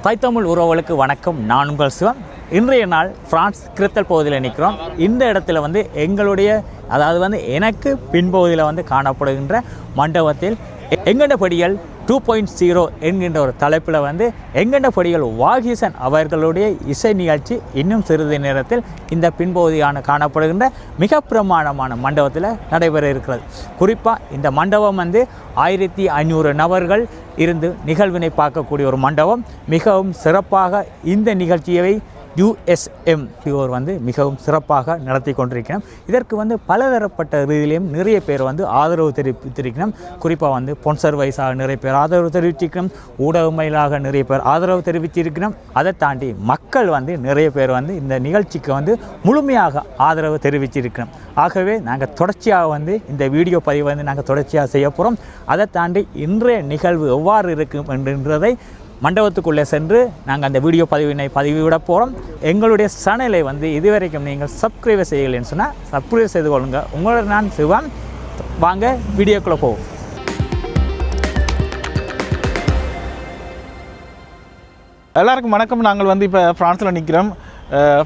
தாய்த்தமிழ் உறவுகளுக்கு வணக்கம். நான் உங்கள் சிவம். இன்றைய நாள் பிரான்ஸ் கிறித்தல் பகுதியில் நிற்கிறோம். இந்த இடத்துல எங்களுடைய எனக்கு பின்பகுதியில் காணப்படுகின்ற மண்டபத்தில் எங்கண்டபடிகள் 2.0 என்கின்ற ஒரு தலைப்பில் எங்கண்டபடிகள் வாகீசன் அவர்களுடைய இசை நிகழ்ச்சி இன்னும் சிறிது நேரத்தில் இந்த பின்பகுதியான காணப்படுகின்ற மிக பிரமாண்டமான மண்டபத்தில் நடைபெற இருக்கிறது. குறிப்பாக இந்த மண்டபம் 1500 நபர்கள் இருந்து நிகழ்வினை பார்க்கக்கூடிய ஒரு மண்டபம். மிகவும் சிறப்பாக இந்த நிகழ்ச்சியை USM மிகவும் சிறப்பாக நடத்தி கொண்டிருக்கிறோம். இதற்கு பலதரப்பட்ட ரீதியிலையும் நிறைய பேர் ஆதரவு தெரிவித்திருக்கிறோம். குறிப்பாக ஸ்பான்சர் வைஸாக நிறைய பேர் ஆதரவு தெரிவித்திருக்கிறோம். ஊடகமையிலாக நிறைய பேர் ஆதரவு தெரிவித்திருக்கிறோம். அதை தாண்டி மக்கள் நிறைய பேர் இந்த நிகழ்ச்சிக்கு முழுமையாக ஆதரவு தெரிவித்திருக்கிறோம். ஆகவே நாங்கள் தொடர்ச்சியாக இந்த வீடியோ பதிவு நாங்கள் தொடர்ச்சியாக செய்ய போகிறோம். அதை தாண்டி இன்றைய நிகழ்வு எவ்வாறு இருக்கும் என்றதை மண்டபத்துக்குள்ளே சென்று நாங்கள் அந்த வீடியோ பதிவிட போகிறோம். எங்களுடைய சேனலை இதுவரைக்கும் நீங்கள் சப்ஸ்கிரைப் செய்யலைன்னு சொன்னால் சப்ஸ்கிரைப் செய்து கொள்ளுங்கள். உங்களோட நான் சிவம். வாங்க வீடியோக்குள்ளே போவோம். எல்லாருக்கும் வணக்கம். நாங்கள் இப்போ ஃப்ரான்ஸில் நிற்கிறோம்.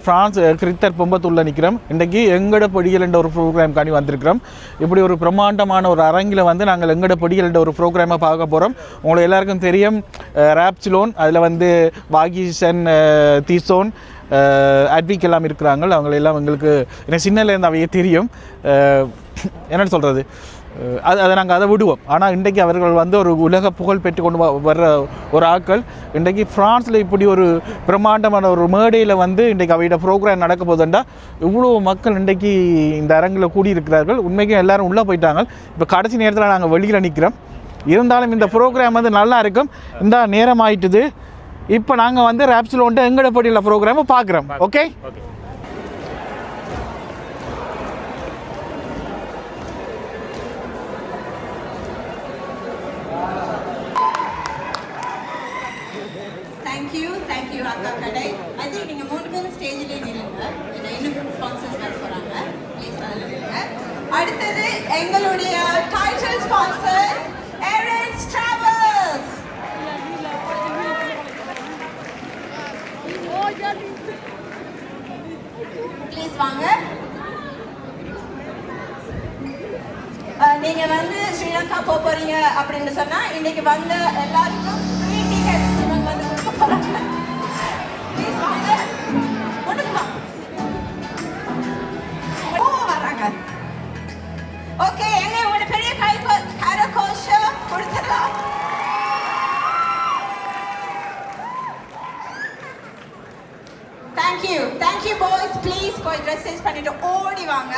ஃப்ரான்ஸ் கிறித்தல் பொம்பத்தூரில் நிற்கிறோம். இன்றைக்கி எங்கட பொடிகள் என்ற ஒரு ப்ரோக்ராம்காண்டி வந்திருக்கிறோம். இப்படி ஒரு பிரம்மாண்டமான ஒரு அரங்கில் நாங்கள் எங்கட பொடிகள் என்ற ஒரு ப்ரோக்ராமை பார்க்க போகிறோம். உங்களுக்கு எல்லாருக்கும் தெரியும் ராப்சிலோன், அதில் வாகீசன், தீசோன், அட்விக் எல்லாம் இருக்கிறாங்க. அவங்களெல்லாம் எங்களுக்கு எனக்கு சின்னலேருந்து அவையே தெரியும். என்னென்னு சொல்கிறது, அதை நாங்கள் அதை விடுவோம். ஆனால் இன்றைக்கி அவர்கள் ஒரு உலக புகழ் பெற்று கொண்டு வர்ற ஒரு ஆட்கள். இன்றைக்கி ஃப்ரான்ஸில் இப்படி ஒரு பிரம்மாண்டமான ஒரு மேடையில் இன்றைக்கி அவையோட ப்ரோக்ராம் நடக்க போதுண்டா இவ்வளோ மக்கள் இன்றைக்கி இந்த அரங்கில் கூடியிருக்கிறார்கள். உண்மைக்கும் எல்லோரும் உள்ளே போயிட்டாங்க. இப்போ கடைசி நேரத்தில் நாங்கள் வெளியில் நிற்கிறோம். இருந்தாலும் இந்த ப்ரோக்ராம் நல்லா இருக்கும். இந்த நேரம் ஆயிட்டுது. இப்போ நாங்கள் ராப்சிலோன்ட்டு எங்கட படியில் ப்ரோக்ராமை பார்க்குறோம். ஓகே. Thank you அக்கா கடை. I think நீங்க மூணு பேரும் ஸ்டேஜ்லயே நில்லுங்க. இன்னும் ஸ்பான்சர்ஸ் வர போறாங்க. ப்ளீஸ் அதுல நில்லுங்க. அடுத்தது எங்களுடைய டைட்டில் ஸ்பான்சர் ஏரன்ஸ் டிராவல்ஸ். ப்ளீஸ் வாங்க. நீங்க ஸ்ரீலங்கா போறீங்க அப்படின்னு சொன்னா இன்னைக்கு எல்லாருக்கும் ஃப்ரீ டிக்கெட்ஸ் ஓகே, எங்க ஒரு பெரிய கரகோஷ கொடுத்துடலாம். Thank you boys. Please போய் ட்ரெஸ் சேஞ்ச் பண்ணிட்டு ஓடி வாங்க.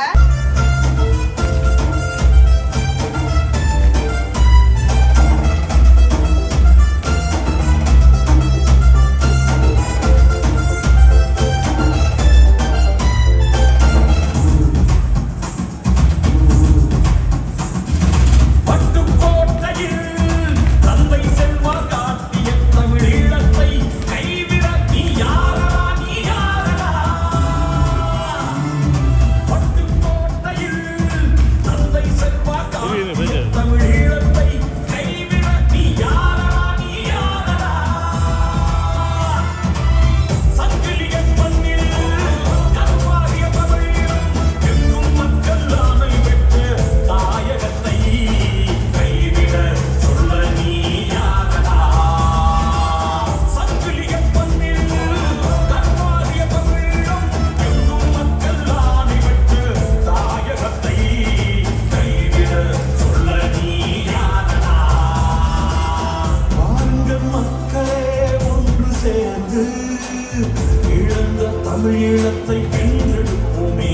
தமிழீழத்தை வென்றெடுப்போமே,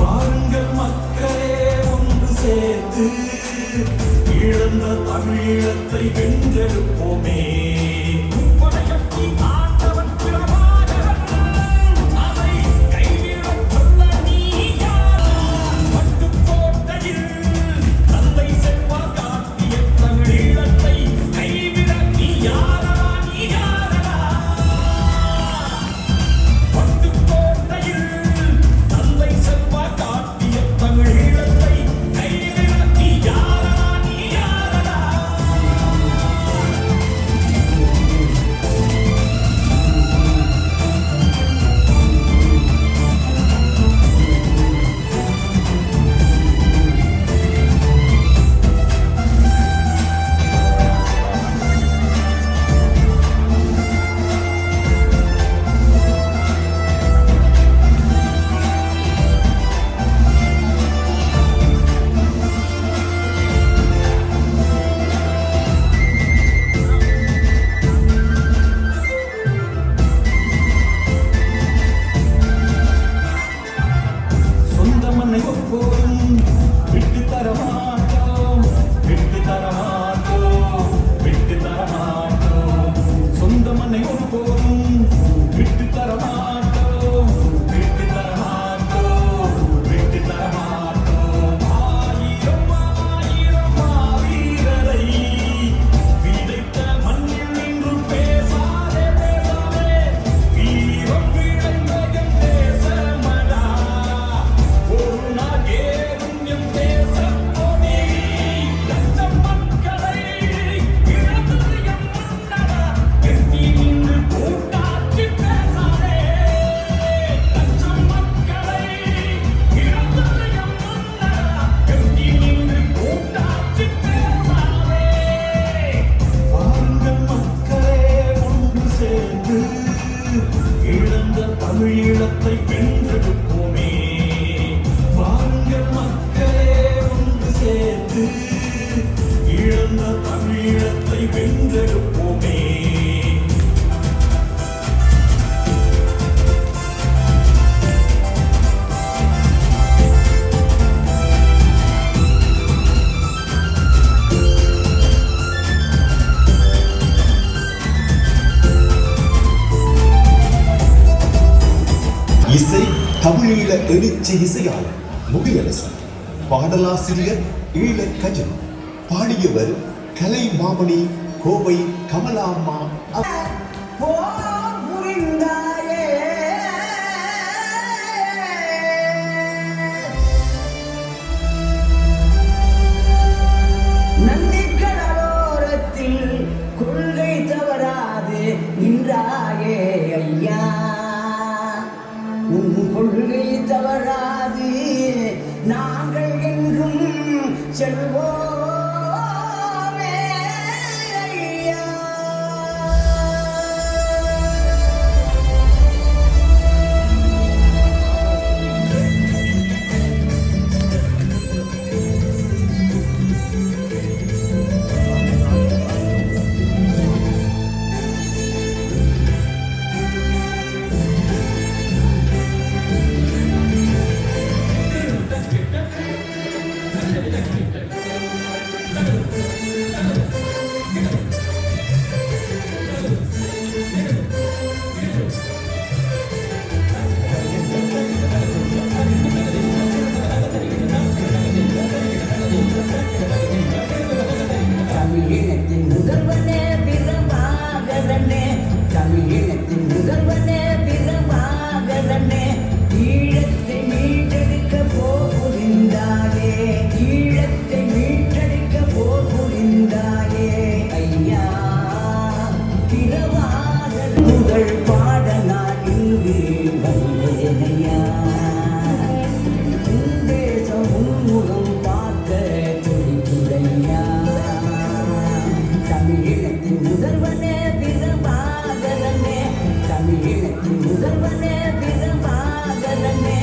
வாருங்கள் மக்களே ஒன்று சேர்ந்து இழந்த தமிழீழத்தை வென்றெடுப்போமே. உன்னை ஒருபோதும் விட்டு தர மாட்டோம், விட்டு தர மாட்டோம், விட்டு தர மாட்டோம். ஆயிரம் ஆயிரம் மாவீரரை விதைத்த மண்ணில் நின்று பேசாதே பேசாதே, வீரம் விளைந்த எம் தேசமடா, ஒரு நாள் ஏறும் எம் தேசக் கொடி. லட்சம் மக்களை இழந்தது எம் மன்னடா, எட்டி நின்று கூட்டாட்சி பேசாதே. லட்சம் மக்களை இழந்தது எம் மன்னடா, எட்டி நின்று கூட்டாட்சி பேசாதே. வாருங்கள் மக்களே ஒன்று சேர்ந்து இழந்த தமிழீழத்தை வென்றெடுப்போமே. வாருங்கள் மக்களே ஒன்று சேர்ந்து இழந்த தமிழீழத்தை வென்றெடுப்போமே. இசை தமிழீழ எழுச்சி இசையாளர் முகிலரசன், பாடலாசிரியர் ஈழ கஜன், பாடியவர் கலை மாமணி கோவை கமலாம்மா. போர் புரிந்தாயே நந்திக்கடலோரத்தில் கொள்கை தவறாது நின்றாயே ஐயா, உன் கொள்கை தவறாது நாங்கள் என்றும் செல்வோமே ஐயா. தமிழீழத்தின் முதல்வனே பிரபாகரனே, தமிழீழத்தின் முதல்வனே பிரபாகரனே, ஈழத்தை மீட்டெடுக்க போர் புரிந்தாயே, ஈழத்தை மீட்டெடுக்க போர் புரிந்தாயே ஐயா. பிரபாகரன் புகழ் பாட நான் இங்கு வந்தேனையா, உன் தேசம் உன்முகம் பார்க்க துடிக்குதையா. தமிழீழத்தின் முதல்வனே பிரபாகரனே, தமிழீழத்தின் முதல்வனே பிரபாகரனே.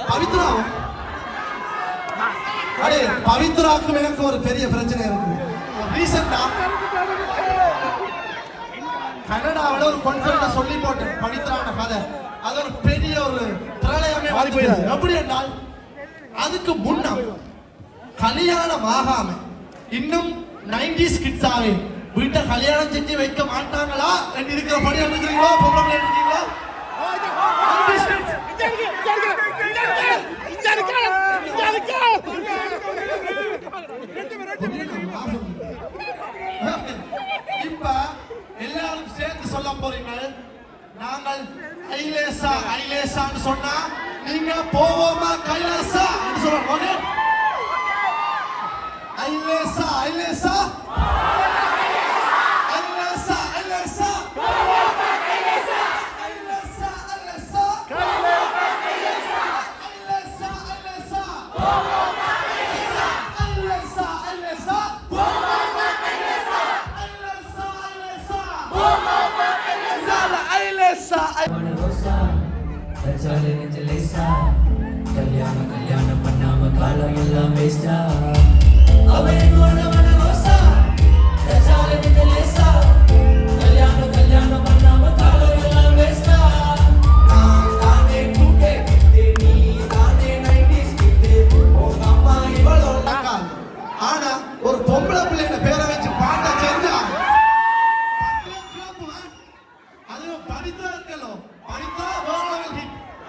பவித்ராவும் அடே பவித்ராவுக்கும் எனக்கு ஒரு பெரிய பிரச்சனை இருக்கு. ரீசெண்டா கனடாவில் ஒரு கான்ஃபரன்ஸ்ல சொல்லி போட்டேன் பவித்ரான கதை. அது ஒரு பெரிய ஒரு பிரளயமே வந்து எப்படி என்றால் அதுக்கு முன்னம் கல்யாணம் ஆகாம இன்னும் 90s கிட்ஸாவே வீட்டை கல்யாணம் செஞ்சு வைக்க மாட்டாங்களா என்று இருக்கிறபடி இருக்கிறீங்களோ பொம்பளை இருக்கீங்களா? இப்ப எல்லாரும் சேர்ந்து சொல்ல போறீங்க. நாங்கள் ஐலேசா ஐலேசான்னு சொன்னா நீங்க போவோமா கைலாசா சொல்லுங்க. ஐலேசா ஐலேசா ஐலேசா ஐலேசா ஐலேசா ஐலேசா கல்யாணம் பண்ணாம காலம் எல்லாம் வேஸ்டா கல்யாணம் பண்ணாம காலம் எல்லாம் வேஸ்டா. ஆனா ஒரு பொம்பளை பிள்ளைங்க பேரை வச்சு பாட்டா செஞ்சா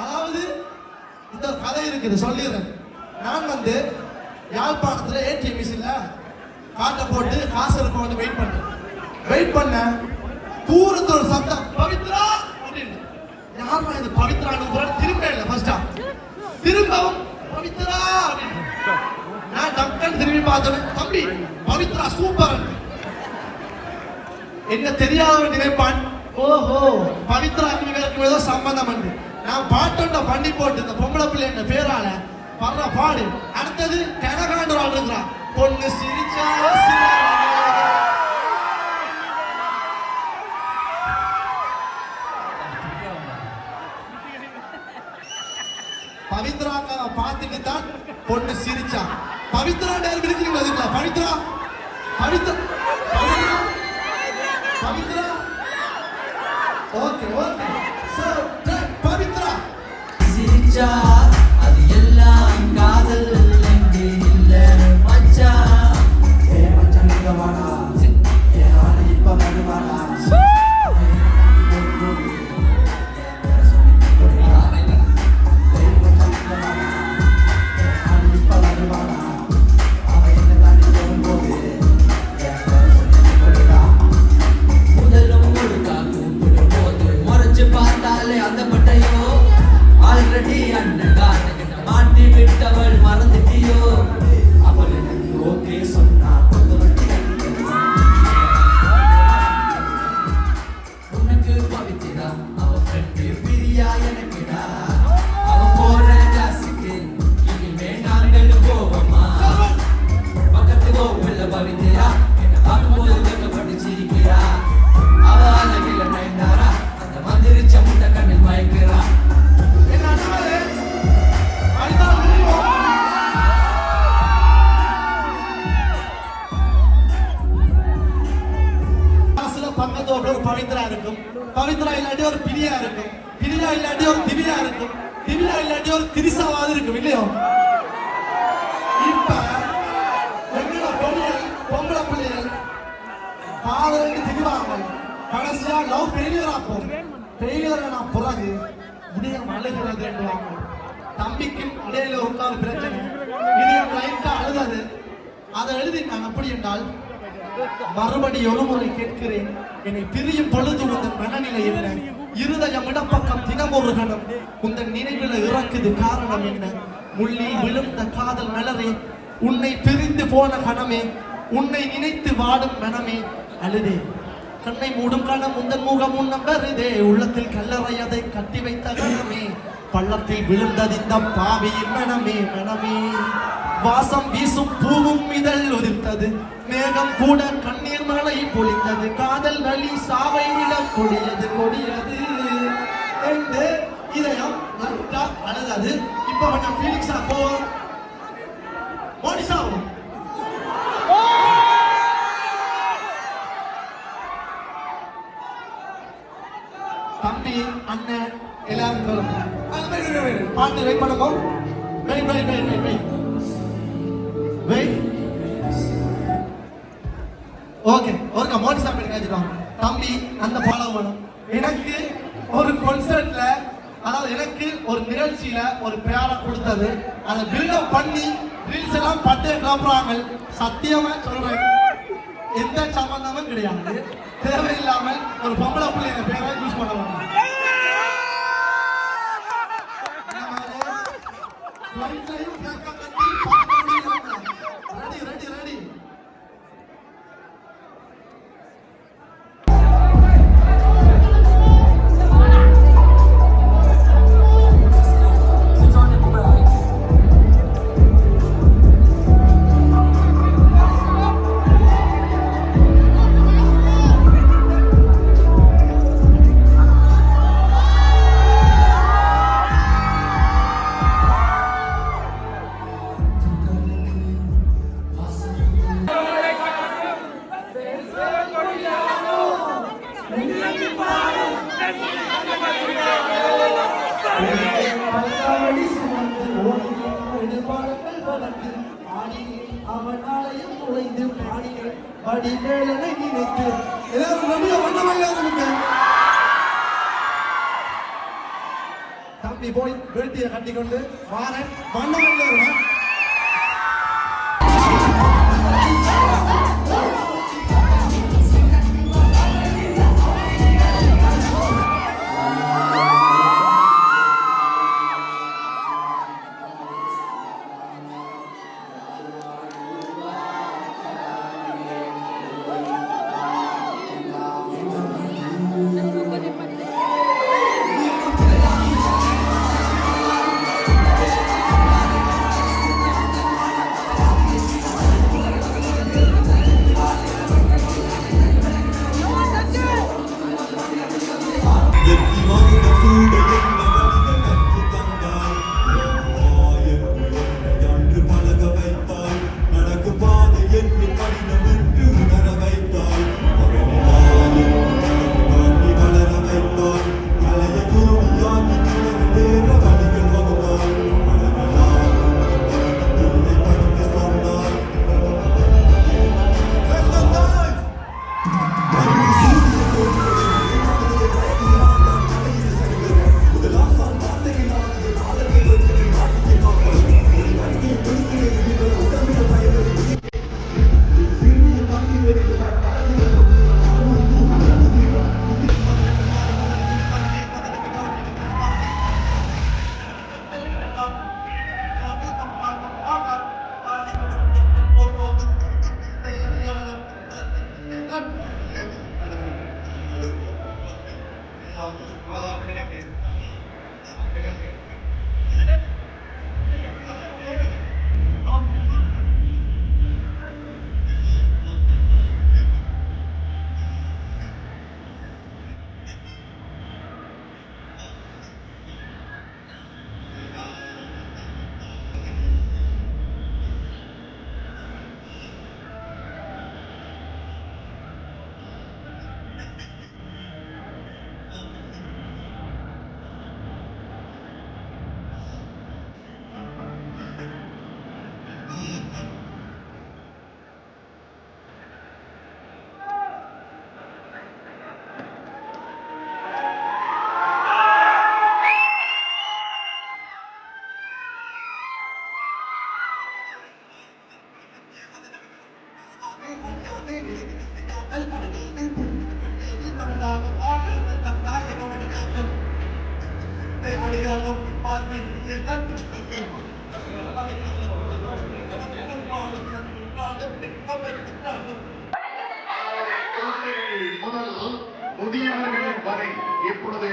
அதாவது இந்த கதை இருக்குது சொல்லிடுறேன். நான் வந்து யாழ்ப்பாணத்துல ஏடிஎம் மிஷின்ல காட்டை போட்டு காசு இருப்ப வந்து வெயிட் பண்ண தூரத்துல ஒரு சத்தம் பவித்ரா அப்படின்னு. யாருமா இது பவித்ரான்னு திரும்ப இல்லை ஃபர்ஸ்டா திரும்பவும் பவித்ரா அப்படின்னு. நான் டாக்டர் திரும்பி பார்த்தேன். தம்பி பவித்ரா சூப்பர் என்ன தெரியாதவன் நினைப்பான். ஓஹோ பவித்ராக்கு இவருக்கு ஏதோ சம்பந்தம் உண்டு. நான் பாட்டோண்ட பண்ணி போட்டு இந்த பொம்பளை பிள்ளை என்ன பேரால வர்ற பாடு. அடுத்தது கனகாண்டு ஆள் இருக்கிறான். பொண்ணு சிரிச்சா பவித்ராக்கார பார்த்துட்டு தான் பொண்ணு சிரிச்சா. பவித்ரா நேரம் இருக்கிறீங்களா? பவித்ரா பவித்ரா பவித்ரா ஓகே ஓகே பவித்ரா சிரிச்சா அது எல்லாம் காதல் எங்கே இல்ல மச்சா. ஏ மச்சான் நீங்க வாடா ஏ ஆளு இப்ப வருவாடா. ஆல்ரெடி அண்ணன் மாட்டி விட்டவள் மறந்துட்டியோ. அவள் எனக்கு ஓகே சொன்னா உனக்கு பவித்ரா அவ ஃப்ரெண்டு பிரியா எனக்குடா. அவ போற கிளாஸுக்கு இனிமே நாங்கள் போவோமா? பக்கத்து கோவில்ல பவித்ரா என்ன பார்க்கும்போது வெக்கப்பட்டு சிரிக்கிறா. அவ அழகில நயன்தாரா அந்த மந்திரிச்ச முட்டை கண்ணில் மயக்கிறா. பக்கத்தோட ஒரு பவித்ரா இருக்கும். பவித்ரா இல்லாட்டி ஒரு பிரியா இருக்கும். பிரியா இல்லாட்டி ஒரு திவ்யா இருக்கும். திவ்யா இல்லாட்டி ஒரு திரிசாவாது இருக்கும் இல்லையோ? இப்ப எங்களோட பொம்பளை பிள்ளைகள் காதலுக்கு திரிவாங்க. கடைசியா லவ் ஃபெயிலியர் ஆகும். ஃபெயிலியர் நான் பிறகு இதயம் அழுகிறது என்றுவாங்க. தம்பிக்கும் இடையில ஒரு பிரச்சனை. இதயம் லைட்டா அழுதாது. அதை எழுதி நான் அப்படி என்றால் மறுபடி ஒரு முறை கேட்கிறேன். என்னை பிரியும் பொழுது உங்கள் மனநிலை என்ன? இருதயம் இடப்பக்கம் தினமொரு கணம் உங்கள் நினைவில் இறக்குது காரணம் என்ன? முள்ளில் விழுந்த காதல் மலரே உன்னை பிரிந்து போன கணமே உன்னை நினைத்து வாடும் மனமே அழுதே. கண்ணை மூடும் கணம் உந்தன் முகம் உன்னம் வருதே. உள்ளத்தில் கல்லறை அதை கட்டி வைத்த கணமே பள்ளத்தில் விழுந்தது இந்த பாவியின் மனமே மனமே. வாசம் வீசும் பூவும் இதழ் உதிர்த்தது. மேகம் கூட கண்ணீர் மழை பொழிந்தது. காதல் வலி சாவை விட கொடியது கொடியது என்று இதயம் அழுதது. இப்போ கொஞ்சம் ஃபீலிங்ஸா போவோம். மோனிஷாவும் தம்பி அண்ணன் எல்லாரும் சொல்லுங்க. பாட்டு வெயிட் பண்ணுவோம். வெயிட் ஓகே ஒரு மோனிஷா பேர் கேட்டுக்கலாம். தம்பி அந்த பாடம் வேணும். எனக்கு ஒரு கான்சர்ட்ல, அதாவது எனக்கு ஒரு நிகழ்ச்சியில ஒரு பேரை கொடுத்தது, அதை பில்டப் பண்ணி ரீல்ஸ் எல்லாம் பட்டே கிளப்புறாங்க. சத்தியமா சொல்றேன், எந்த சம்பந்தமும் கிடையாது. தேவையில்லாமல் ஒரு பொம்பளை பிள்ளைங்க பேரை யூஸ் பண்ணுவாங்க. ரெடி ரெடி ரெடி தம்பி போய் வேட்டியை கட்டிக்கொண்டு வாரன் வண்ணமல்ல முதியவர்கள் வரை இப்பொழுது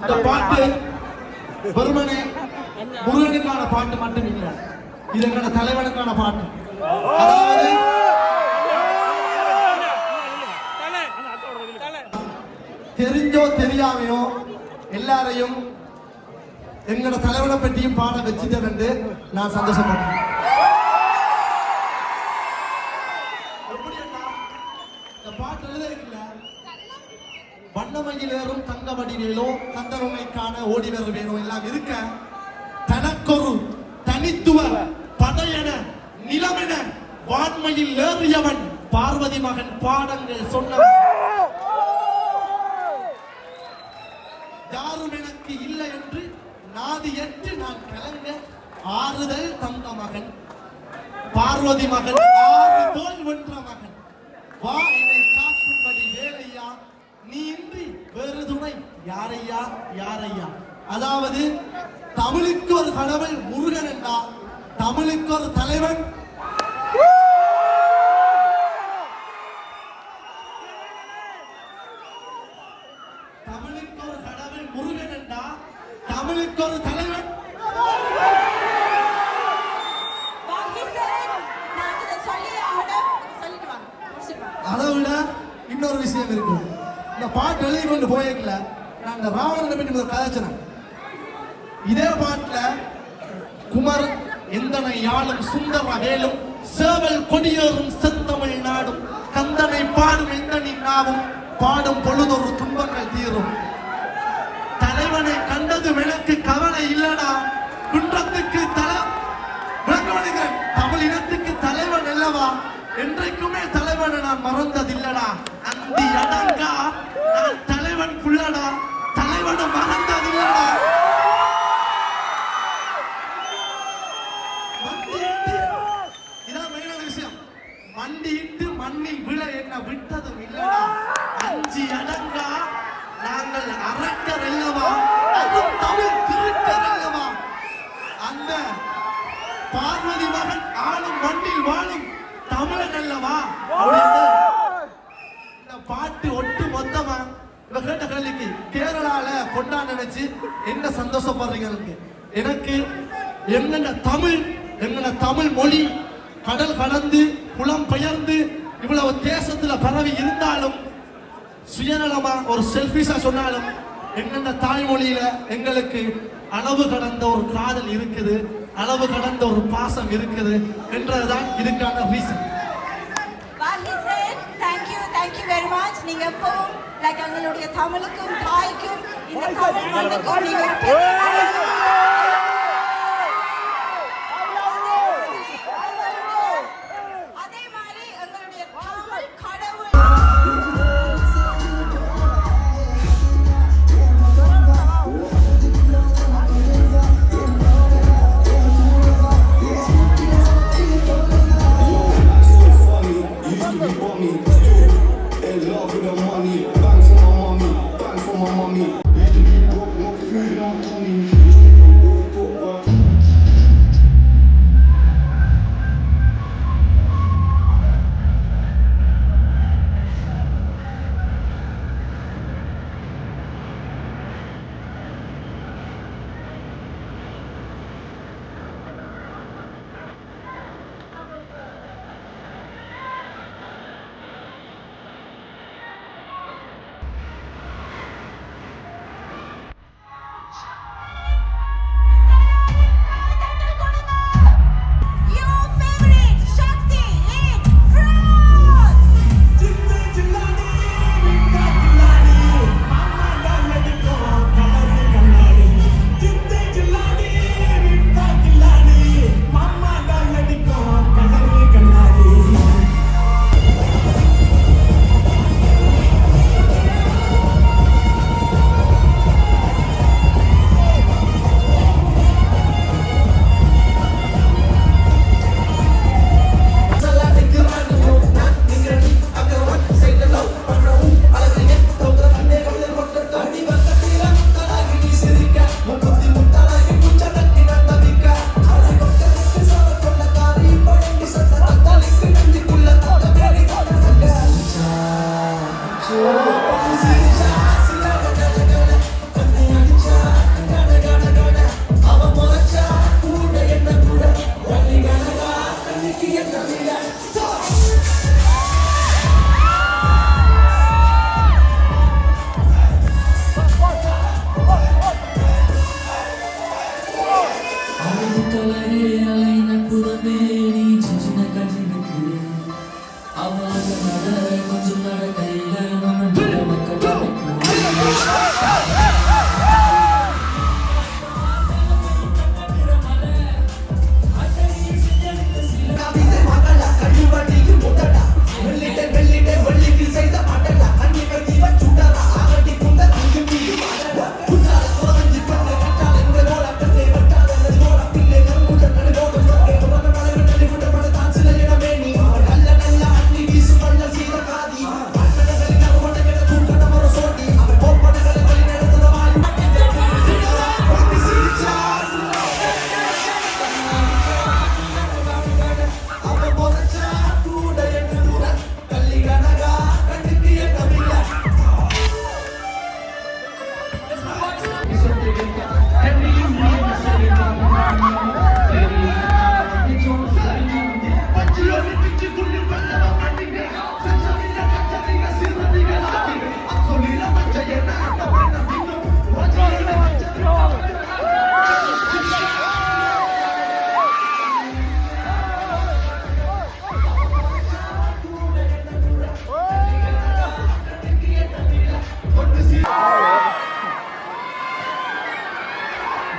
இந்த பாட்டு வெறுமனே முருகனுக்கான பாட்டு மட்டும் இல்லை, இது எங்களோட தலைவனுக்கான பாட்டு. அதாவது தெரிஞ்சோ தெரியாமையோ எல்லாரையும் எங்களோட தலைவனை பற்றியும் பாட வச்சுட்டு நான் சந்தோஷப்பட்டேன். இந்த பாட்டு எழுதிருக்கல, வண்ணமயிலேறும் தங்க வடிவேலோ கந்தருமைக்கான ஓடி வர வேணும் எல்லாம் இருக்க, தனக்கொரு தனித்துவ படையென நிலமென வான்மையில் ஏறியவன் பார்வதி மகன் பாடங்கள் சொன்னவன், யாரும் எனக்கு இல்லை என்று நாதியற்று நான் கலங்க ஆறுதல் தந்த மகன் பார்வதி மகன், ஆறு தோல் வென்ற மகன், வா என்னை காக்கும்படி வேலையா, நீ இன்றி வேறு துணை யாரையா யாரையா. அதாவது தமிழுக்கு ஒரு கடவுள் முருகன் என்றா, தமிழுக்கு ஒரு தலைவன் முருகன் என்றா, தமிழுக்கு ஒரு தலைவன் அதை விட இன்னொரு விஷயம் இருக்கு. இந்த பாட்டு எழுதி கொண்டு போயிருக்கல, நான் இந்த ராவணனை பற்றி கதைச்சேன். இதே பாட்டுல குமர் இந்தனை யாழும் சுந்தர வேலும் சேவல் கொடியேறும் செந்தமிழ் நாடும் கந்தனை பாடும் எந்தனின் நாவும் பாடும் பொழுதொரு துன்பங்கள் தீரும். தலைவனை கண்டது எனக்கு கவலை இல்லடா, குன்றத்துக்கு தமிழ் இனத்துக்கு தலைவன் அல்லவா, என்றைக்குமே தலைவனை நான் மறந்ததில்லடா. அந்தி அடங்கா நான் தலைவன் புள்ளடா, தலைவனை மறந்ததில்லடா. இதான் மெயினான விஷயம். மண்டியிட்டு மண்ணில் விழ என்ன விட்டதும் இல்லடா. அஞ்சி அடங்கா நாங்கள் அரக்கர் அல்லவா, அதுவும் தமிழ் திருக்கர் அல்லவா. அந்த பார்வதி மகன் ஆளும் மண்ணில் வாழும் தமிழன் அல்லவா. இந்த பாட்டு ஒட்டு மொத்தமா இவ கேட்ட கேள்விக்கு கேரளால கொண்டாட நினைச்சு என்ன சந்தோஷப்படுறீங்க? எனக்கு எங்கட தமிழ் மொழி கடல் கடந்து புலம் பெயர்ந்து இவ்வளவு தேசத்துல பரவி இருந்தாலும், சுயநலமா ஒரு செல்ஃபிஷா சொன்னாலும், எங்கட தாய்மொழியில எங்களுக்கு அளவு கடந்த ஒரு காதல் இருக்குது, அளவு கடந்த ஒரு பாசம் இருக்குது என்றதுதான் இதுக்கான reason. Thank you very much. நீங்க எப்பவும் லைக் எங்களுடைய தமிழுக்கும் தாய்க்கும் இந்த தமிழ் மண்ணுக்கும் நீங்க அதே மாதிரி எங்களுடைய தமிழ் கடவுள் Money, bang for my mommy, bang for my mommy. Used to be broke, no food, no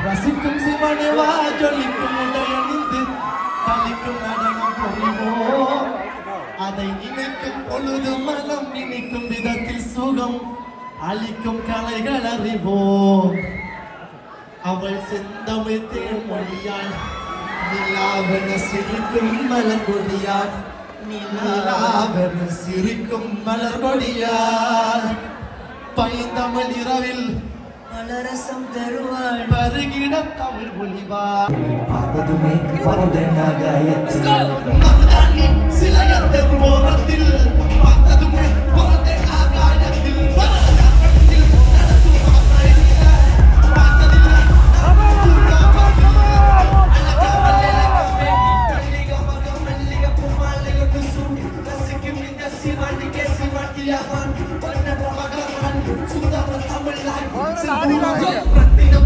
ரசிக்கும் சிவனேவா ஜொலிக்கும் உடையணிந்து கலிக்கும் நடனம் புரிவோம் அதை நினைக்கும் பொழுது மனம் நினைக்கும் விதத்தில் சுகம் அளிக்கும் கலைகள் அறிவோம் அவள் செந்தமிழ் தேன்மொழியாள் நிலாவென சிரிக்கும் மலர்கொடியாள் நிலாவென சிரிக்கும் மலர்கொடியாள் பைந்தமிழ் இரவில் மலரசம் தருவாள் பருகிட தமிழ் ஒளிவாள் பார்த்ததுமே சிலையத்தின் ஓரத்தில் பார்த்ததுமே ஆகாயத்தில்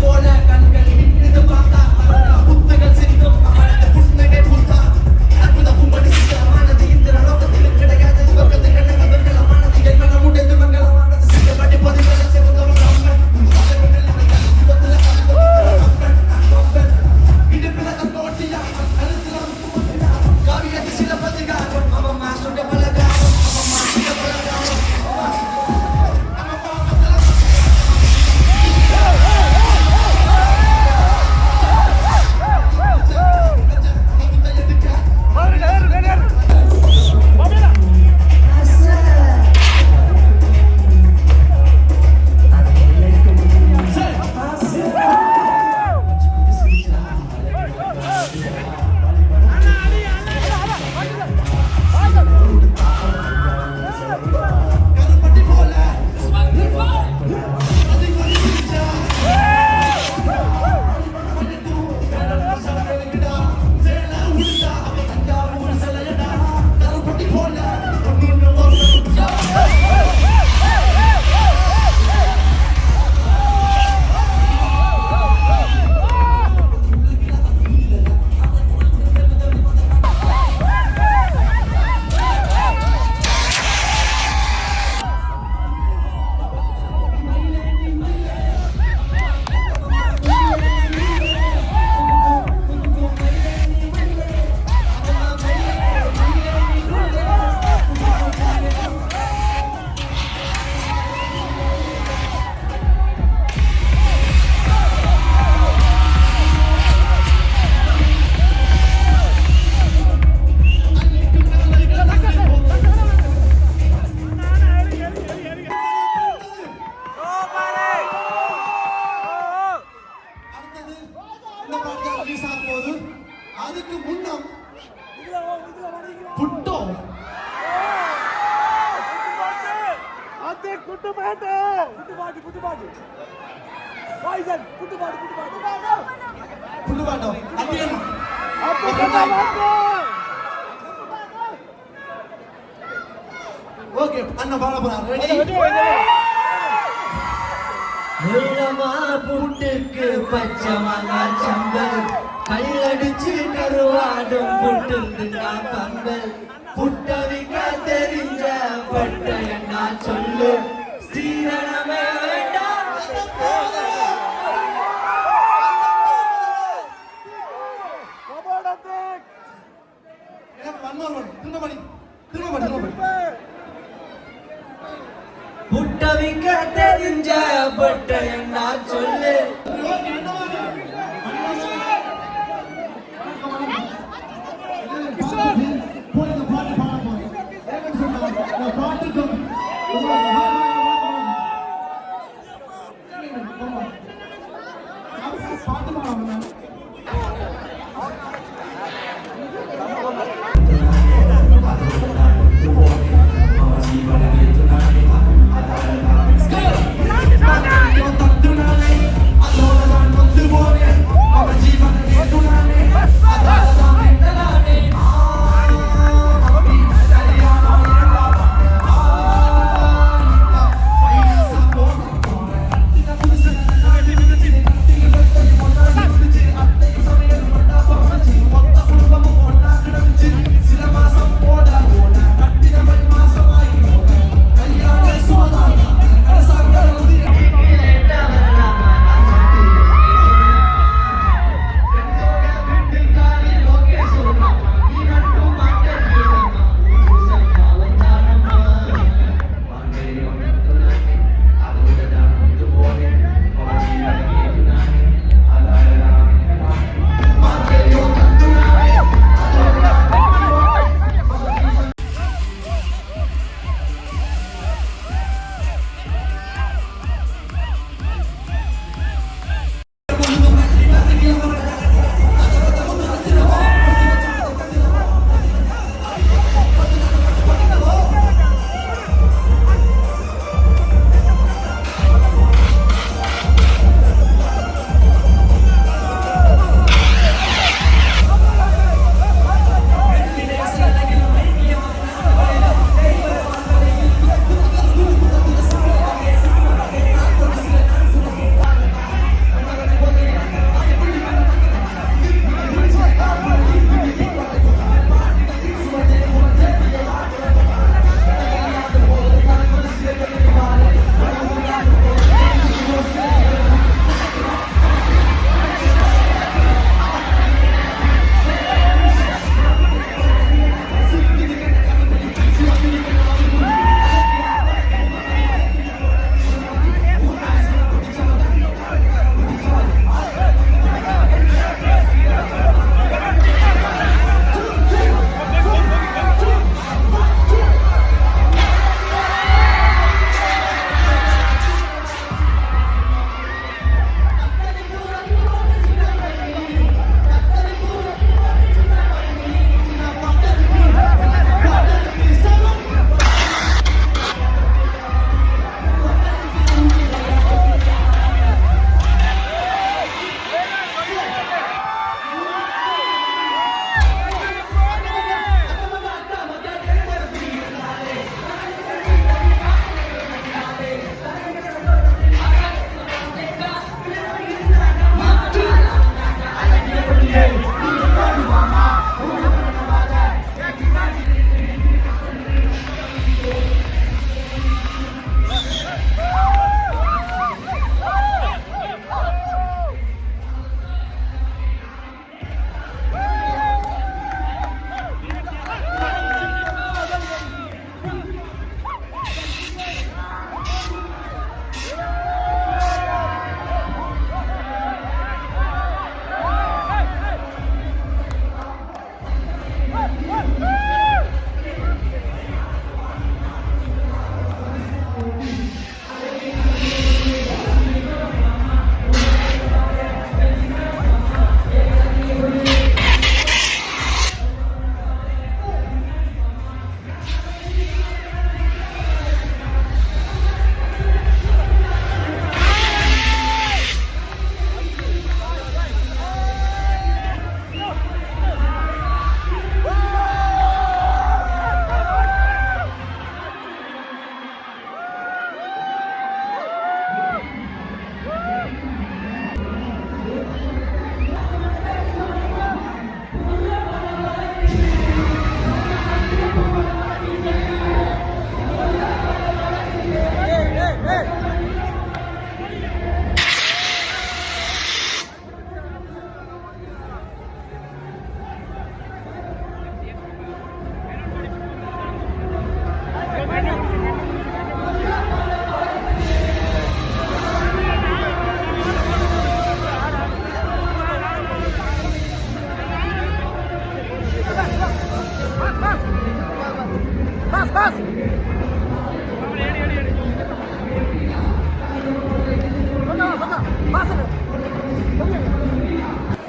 போல கண்கள் இது பார்த்தா புத்தகம் சிந்தும் புன்னகை புத்தா அற்புத பும்படி சித்தமானது இந்த லோகத்தில் கிடையாது பக்கத்து கண்ணகமானது என்ன முடிந்து மங்களமானது சித்தப்படி பதிவு சிவந்தவன் இடுப்பில தோட்டியா கழுத்துல காவியத்து சிலப்பதிகாரம் அவமா சுட பலகாரம் அவமா சுட பலகாரம் அதுக்கு முன்னம் புட்டோ புட்டுபாட்டோ அದೇನು ஓகே அண்ணா பாட போறார் ரெடி வெள்ளமா புட்டுக்கு பச்சை மாங்காய் சம்பல் கல்லடிச்சு கருவாடும் புட்டு பம்பல் புட்டவிக்க தெரிஞ்ச பட்ட என்ன சொல்லு சீரணமே வேண்டாம் புட்டவிக்க தெரிஞ்ச பட்ட என்ன சொல்லு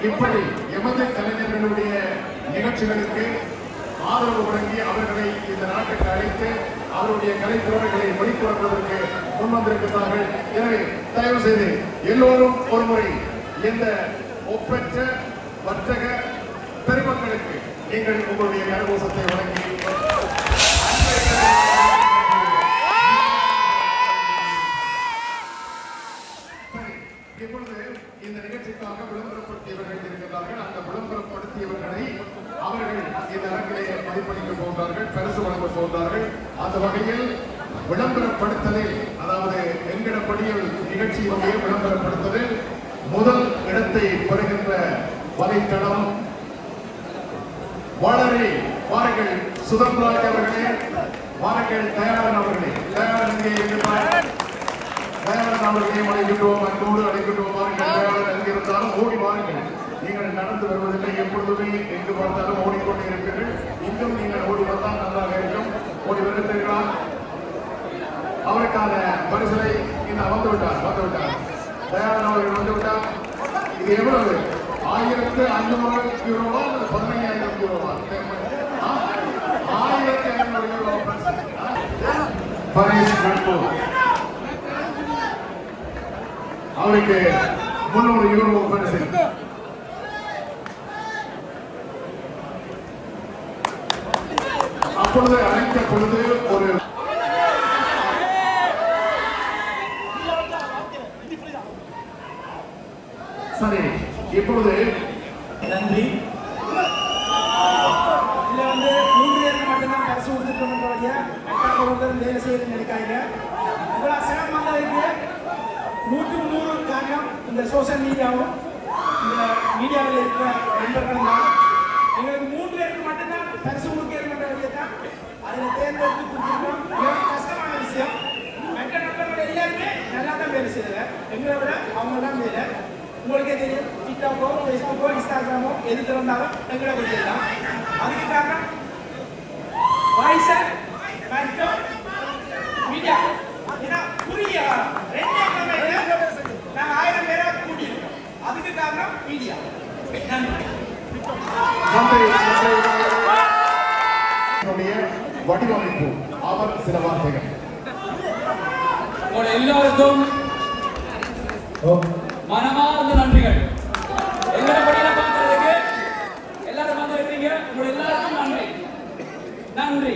இப்படி எமது கலைஞர்களுடைய நிகழ்ச்சிகளுக்கு ஆதரவு வழங்கி அவர்களை இந்த நாட்டுக்கு அழைத்து அவருடைய கலைத்திறமைகளை வெளிக்கொணர்வதற்கு முன்வந்திருக்கிறார்கள். எனவே தயவு செய்து எல்லோரும் ஒருமுறை இந்த ஒப்பற்ற வர்த்தக பெருமக்களுக்கு நீங்கள் உங்களுடைய கரகோஷத்தை வழங்கி இப்பொழுது இந்த நிகழ்ச்சிக்காக விளம்பரப்படுத்தியவர்கள் இருக்கிறார்கள். அந்த விளம்பரப்படுத்தியவர்களை அவர்கள் இந்த அரங்கிலே மதிப்பளிக்க போகிறார்கள், பரிசு வழங்க போகிறார்கள். அந்த வகையில் விளம்பரப்படுத்தலில், அதாவது என்கிடப்படியில் நிகழ்ச்சியினுடைய விளம்பரப்படுத்தலில் முதல் இடத்தை பெறுகின்ற வலைத்தளம் வளரி. வாருங்கள் சுதந்திராஜ் அவர்களே, வாருங்கள் தயாரன் அவர்களே. தயாரன் எங்கே இருக்கிறார்? தயாரன் அவர்களே அழைக்கின்றோம், அன்போடு அழைக்கின்றோம். வாருங்கள் தயாரன் எங்கிருந்தாலும் ஓடி வாருங்கள். நீங்கள் நடந்து வருவதில்லை, எப்பொழுதுமே எங்கு பார்த்தாலும் ஓடிக்கொண்டே இருக்கிறீர்கள். இன்னும் நீங்கள் ஓடி வந்தால் நன்றாக இருக்கும். ஓடி வருகிறார். அவருக்கான பரிசலை இந்த வந்துவிட்டார். தயாரன் அவர்கள் வந்துவிட்டார். இது எவ்வளவு? 1500 யூரோவா அல்லது 15,000 யூரோவா? 1500 யூரோ பரிசு நட்பு. அவருக்கு 300 யூரோ பரிசு. அப்பொழுது அழைத்த பொழுது ஒரு சரி, இப்பொழுது நன்றி. இதுல வந்து 3 பேருக்கு மட்டும்தான் பரிசு கொடுத்துருக்கோம். ஒருத்தர் வேலை செய்யறது நினைக்காங்க. இவ்வளோ சிரமம் வந்ததுக்கு 100 காரணம் இந்த சோசியல் மீடியாவும் இந்த மீடியாவில் இருக்கிற நண்பர்களும் தான். எங்களுக்கு 3 பேருக்கு மட்டும்தான் பரிசு கொடுக்கிறதுன்ற வழியை தான் அதில் தேர்ந்தெடுத்து கொடுத்துருக்கோம். மிகவும் கஷ்டமான விஷயம். மற்ற நண்பர்கள் எல்லாருமே நல்லா தான் வேலை செய்யலை. எங்களை விட அவங்க தான் வேலை. உங்களுக்கே தெரியும், டிக்டாக்கோ, ஃபேஸ்புக்கோ, இன்ஸ்டாகிராமோ எது திறந்தாலும் எங்களை பற்றி தான். அதுக்கு காரணம் வாய்ஸர் மற்றும் மீடியா. ஏன்னா குறுகிய காலம் 2 கிலோமீட்டர் நாங்கள் 1000 பேராக கூட்டியிருக்கோம். அதுக்கு காரணம் மீடியா. நன்றி. வடிவமைப்பு அவர் சில வார்த்தைகள். எல்லாருக்கும் மனமார்ந்த நன்றிகள். எங்களை படியில பார்த்ததுக்கு எல்லாரும் வந்திருக்கீங்க. உங்க எல்லாருக்கும் நன்றி.